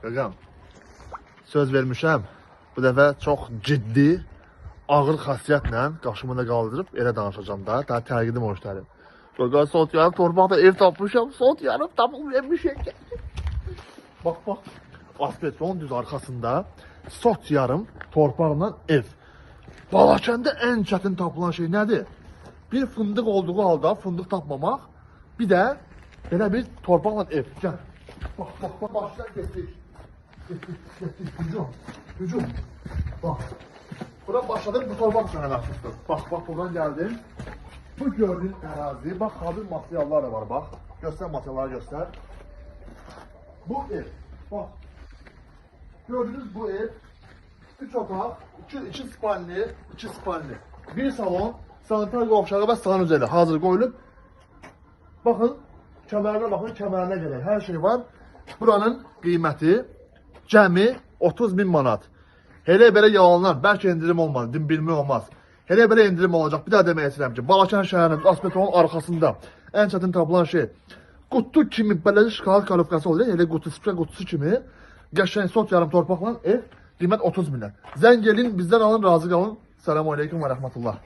Qaqam, söz vermişəm. Bu dəfə çox ciddi, ağır xasiyyətlə qarşımda qaldırıb elə danışacağım da. Daha tərqidim o işləri. Qaqam, sot yarım torpaqda ev tapmışam. Sot yarım tapılmışam. Bax. Aspeton düz arxasında sot yarım torpaqla ev. Balakəndə ən çətin tapılan şey nədir? Bir fındıq olduğu halda fındıq tapmamaq. Bir də belə bir torpaqla ev. Gəl. Bax, başdan getdik. Hücum. Bak. Bura başladım, bu torpaq sənə məxsusdur. Bax, buradan gəldim. Bu gördüyün ərazi, bax, hazır materiallar da var, bax. Göstər materialları göstər. Bu ev, bax. Gördüğünüz bu ev, 3 otaq, 2 spalni, bir salon, sanitar qovşağı və salon üzəri hazır qoyulub. Baxın, kəmərinə gələk, hər şey var. Buranın qiyməti cəmi 30.000 manat. Hele belə yalanlar, bəlkə indirim olmaz, bilmək olmaz. Hele belə indirim olacaq. Bir daha demək istəyirəm ki, Balakən şəhərinin Aspetonun arxasında ən çətin tapılan şey qutu kimi beləcə şokolad kalifkası olur. Hele sprey qutusu kimi qəşəng sot yarım torpaqla ev qiymət 30 milyon. Zəng gelin, bizdən alın, razı qalın. Selamun aleyküm və rəhmətullah.